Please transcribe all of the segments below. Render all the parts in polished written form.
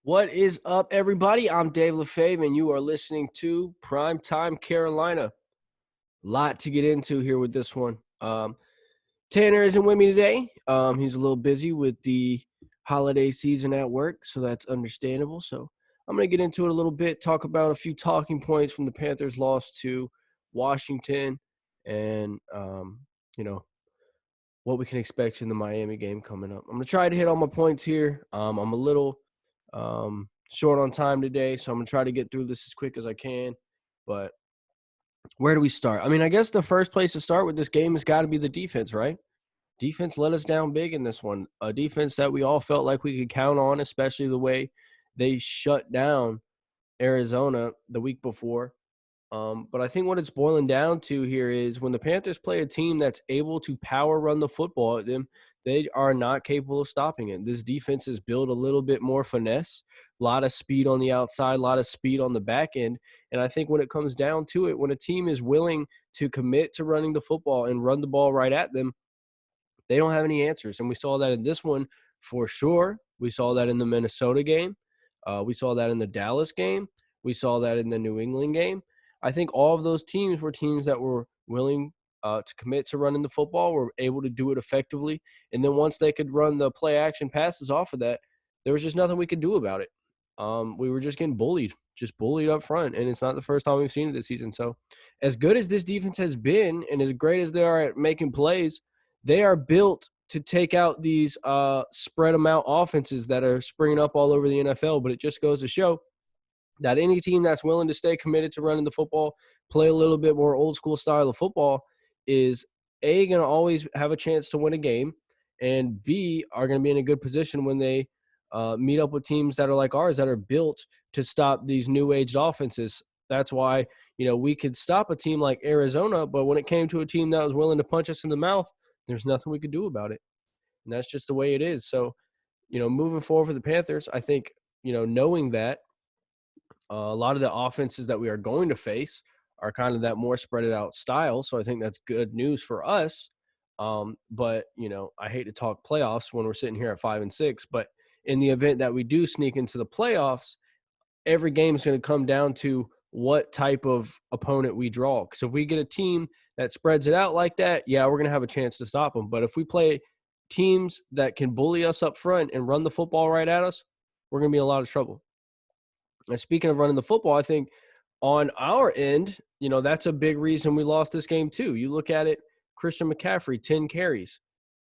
What is up, everybody? I'm Dave LaFave, and you are listening to Primetime Carolina. Lot to get into here with this one. Tanner isn't with me today. He's a little busy with the holiday season at work, so that's understandable. So I'm going to get into it a little bit, talk about a few talking points from the Panthers' loss to Washington, and what we can expect in the Miami game coming up. I'm going to try to hit all my points here. I'm a little short on time today, so I'm going to try to get through this as quick as I can. But where do we start? I mean, I guess the first place to start with this game has got to be the defense, right? Defense let us down big in this one. A defense that we all felt like we could count on, especially the way they shut down Arizona the week before. But I think what it's boiling down to here is when the Panthers play a team that's able to power run the football at them, they are not capable of stopping it. This defense is built a little bit more finesse, a lot of speed on the outside, a lot of speed on the back end. And I think when it comes down to it, when a team is willing to commit to running the football and run the ball right at them, they don't have any answers. And we saw that in this one for sure. We saw that in the Minnesota game. We saw that in the Dallas game. We saw that in the New England game. I think all of those teams were teams that were willing to commit to running the football, were able to do it effectively. And then once they could run the play action passes off of that, there was just nothing we could do about it. We were just getting bullied up front. And it's not the first time we've seen it this season. So as good as this defense has been and as great as they are at making plays, they are built to take out these spread them out offenses that are springing up all over the NFL. But it just goes to show that any team that's willing to stay committed to running the football, play a little bit more old school style of football, is A, going to always have a chance to win a game, and B, are going to be in a good position when they meet up with teams that are like ours that are built to stop these new aged offenses. That's why, we could stop a team like Arizona, but when it came to a team that was willing to punch us in the mouth, there's nothing we could do about it. And that's just the way it is. So, moving forward for the Panthers, I think, knowing that, a lot of the offenses that we are going to face are kind of that more spread it out style. So I think that's good news for us. But, I hate to talk playoffs when we're sitting here at 5-6, but in the event that we do sneak into the playoffs, every game is going to come down to what type of opponent we draw. Because if we get a team that spreads it out like that, yeah, we're going to have a chance to stop them. But if we play teams that can bully us up front and run the football right at us, we're going to be in a lot of trouble. And speaking of running the football, I think on our end, that's a big reason we lost this game too. You look at it, Christian McCaffrey, 10 carries.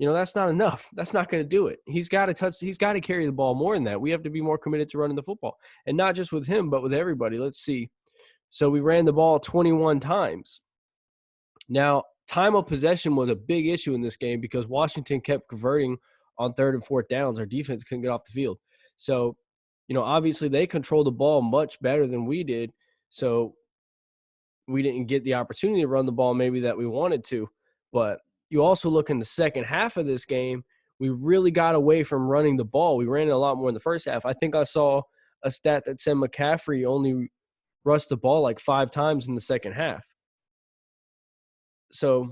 That's not enough. That's not going to do it. He's got to carry the ball more than that. We have to be more committed to running the football. And not just with him, but with everybody. Let's see. So we ran the ball 21 times. Now, time of possession was a big issue in this game because Washington kept converting on 3rd and 4th downs. Our defense couldn't get off the field. So, obviously they controlled the ball much better than we did. So we didn't get the opportunity to run the ball maybe that we wanted to. But you also look in the second half of this game, we really got away from running the ball. We ran it a lot more in the first half. I think I saw a stat that said McCaffrey only rushed the ball like 5 times in the second half. So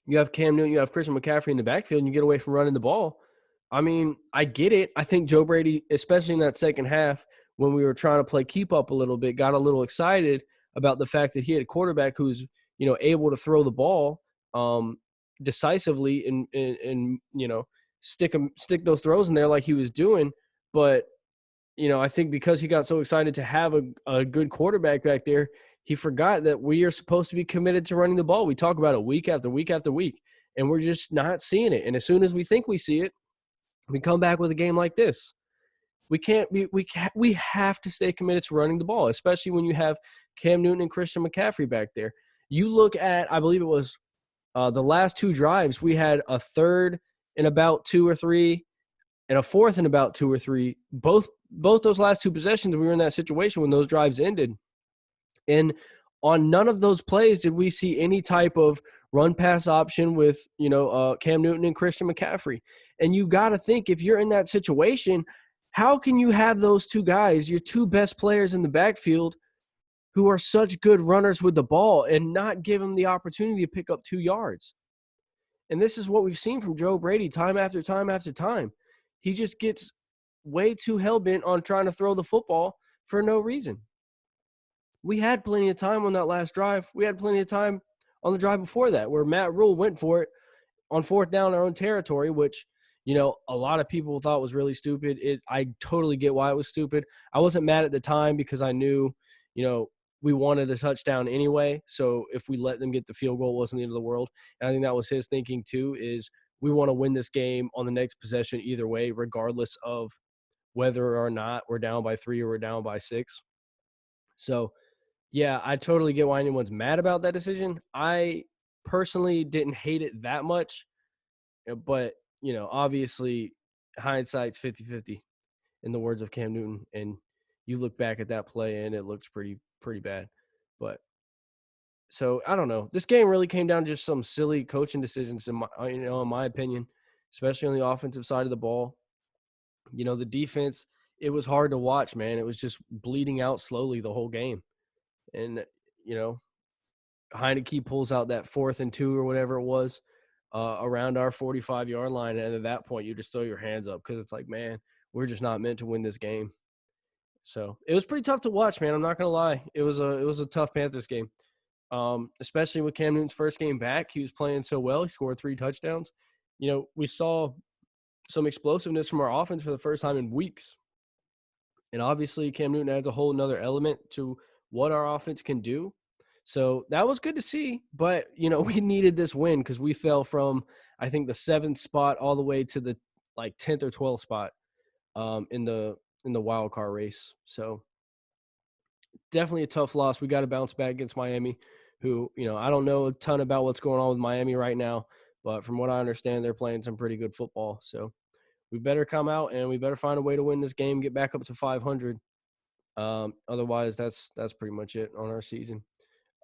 you have Cam Newton, you have Christian McCaffrey in the backfield, and you get away from running the ball. I mean, I get it. I think Joe Brady, especially in that second half, when we were trying to play keep up a little bit, got a little excited about the fact that he had a quarterback who's, able to throw the ball decisively and stick those throws in there like he was doing. But, I think because he got so excited to have a good quarterback back there, he forgot that we are supposed to be committed to running the ball. We talk about it week after week after week, and we're just not seeing it. And as soon as we think we see it, we come back with a game like this. We have to stay committed to running the ball, especially when you have Cam Newton and Christian McCaffrey back there. You look at, I believe it was the last 2 drives, we had a 3rd and about 2 or 3 and a 4th and about 2 or 3. Both those last 2 possessions, we were in that situation when those drives ended. And on none of those plays did we see any type of run pass option with, Cam Newton and Christian McCaffrey. And you got to think, if you're in that situation, how can you have those 2 guys, your 2 best players in the backfield, who are such good runners with the ball, and not give them the opportunity to pick up 2 yards? And this is what we've seen from Joe Brady time after time after time. He just gets way too hell-bent on trying to throw the football for no reason. We had plenty of time on that last drive. We had plenty of time on the drive before that where Matt Rule went for it on fourth down in our own territory, which, a lot of people thought was really stupid. I totally get why it was stupid. I wasn't mad at the time because I knew, we wanted a touchdown anyway. So if we let them get the field goal, it wasn't the end of the world. And I think that was his thinking too, is we want to win this game on the next possession either way, regardless of whether or not we're down by 3 or we're down by 6. So, yeah, I totally get why anyone's mad about that decision. I personally didn't hate it that much, but, obviously hindsight's 50-50 in the words of Cam Newton, and you look back at that play and it looks pretty bad. But so I don't know. This game really came down to just some silly coaching decisions in my opinion, especially on the offensive side of the ball. The defense, it was hard to watch, man. It was just bleeding out slowly the whole game. And, you know, Heineke pulls out that 4th and 2 or whatever it was around our 45-yard line. And at that point, you just throw your hands up because it's like, man, we're just not meant to win this game. So it was pretty tough to watch, man. I'm not gonna lie. It was a tough Panthers game, especially with Cam Newton's first game back. He was playing so well. He scored 3 touchdowns. We saw some explosiveness from our offense for the first time in weeks. And obviously, Cam Newton adds a whole nother element to what our offense can do. So that was good to see. But, we needed this win because we fell from, I think, the 7th spot all the way to the 10th or 12th spot in the wild card race. So definitely a tough loss. We got to bounce back against Miami, who, I don't know a ton about what's going on with Miami right now, but from what I understand, they're playing some pretty good football. So we better come out and we better find a way to win this game, get back up to 500. Otherwise, that's pretty much it on our season.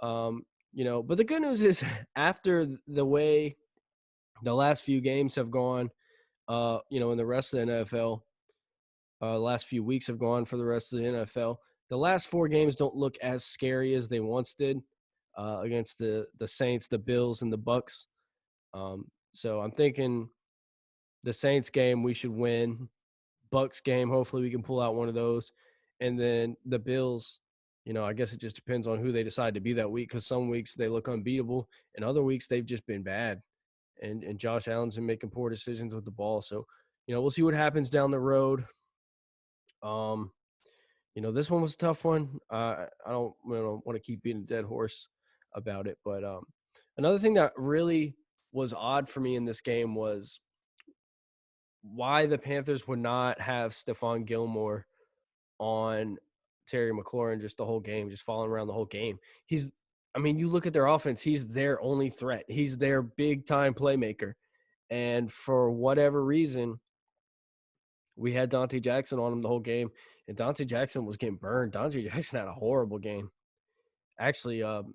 But the good news is after the way the last few games have gone, in the rest of the NFL, last few weeks have gone for the rest of the NFL. The last 4 games don't look as scary as they once did against the Saints, the Bills, and the Bucks. So I'm thinking the Saints game we should win. Bucks game, hopefully we can pull out one of those. And then the Bills, I guess it just depends on who they decide to be that week because some weeks they look unbeatable and other weeks they've just been bad. And Josh Allen's been making poor decisions with the ball. So, we'll see what happens down the road. This one was a tough one. I don't want to keep beating a dead horse about it. But another thing that really was odd for me in this game was why the Panthers would not have Stephon Gilmore on Terry McLaurin just the whole game, just following around the whole game. You look at their offense, he's their only threat. He's their big-time playmaker. And for whatever reason, we had Dante Jackson on him the whole game, and Dante Jackson was getting burned. Dante Jackson had a horrible game. Actually, and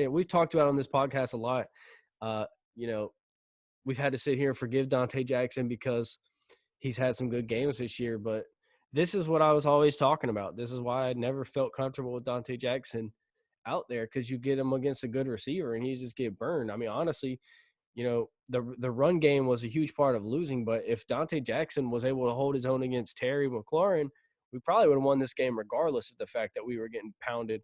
we've talked about it on this podcast a lot. We've had to sit here and forgive Dante Jackson because he's had some good games this year, but this is what I was always talking about. This is why I never felt comfortable with Dante Jackson out there because you get him against a good receiver and he just get burned. Honestly, the run game was a huge part of losing, but if Dante Jackson was able to hold his own against Terry McLaurin, we probably would have won this game regardless of the fact that we were getting pounded,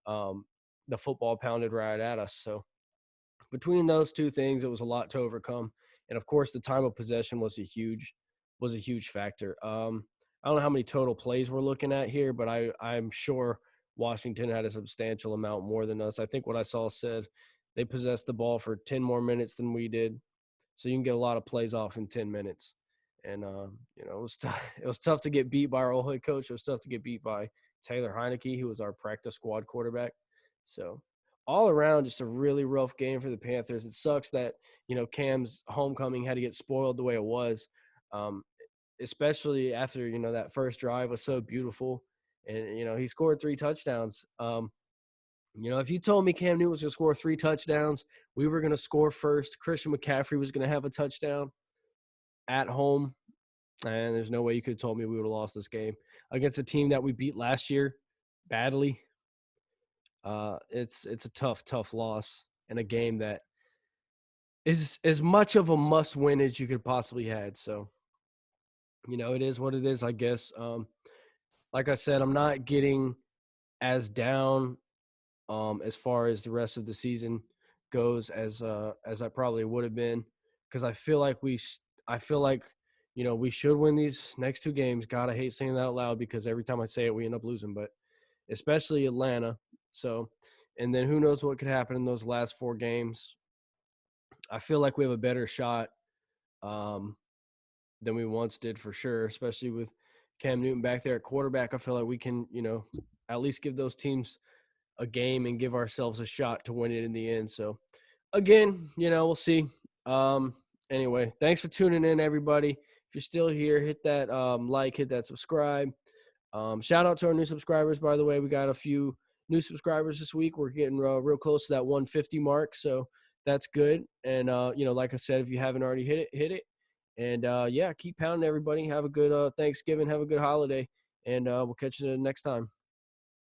the football pounded right at us. So between those two things, it was a lot to overcome. And of course, the time of possession was a huge factor. I don't know how many total plays we're looking at here, but I'm sure Washington had a substantial amount more than us. I think what I saw said they possessed the ball for 10 more minutes than we did. So you can get a lot of plays off in 10 minutes. And, it was it was tough to get beat by our old head coach. It was tough to get beat by Taylor Heineke, who was our practice squad quarterback. So all around, just a really rough game for the Panthers. It sucks that, Cam's homecoming had to get spoiled the way it was, especially after, that first drive was so beautiful. And, he scored 3 touchdowns. If you told me Cam Newton was going to score 3 touchdowns, we were going to score first, Christian McCaffrey was going to have a touchdown at home, and there's no way you could have told me we would have lost this game against a team that we beat last year badly. It's a tough loss in a game that is as much of a must win as you could possibly had. So It is what it is, I guess. Like I said, I'm not getting as down as far as the rest of the season goes as I probably would have been, because I feel like we should win these next two games. God, I hate saying that out loud because every time I say it, we end up losing. But especially Atlanta. So, and then who knows what could happen in those last four games. I feel like we have a better shot um, than we once did for sure, especially with Cam Newton back there at quarterback. I feel like we can, at least give those teams a game and give ourselves a shot to win it in the end. So, again, we'll see. Um, anyway, thanks for tuning in, everybody. If you're still here, hit that like, hit that subscribe. Shout out to our new subscribers, by the way. We got a few new subscribers this week. We're getting real close to that 150 mark, so that's good. And like I said, if you haven't already hit it, hit it. And yeah, keep pounding, everybody. Have a good Thanksgiving. Have a good holiday, and we'll catch you next time.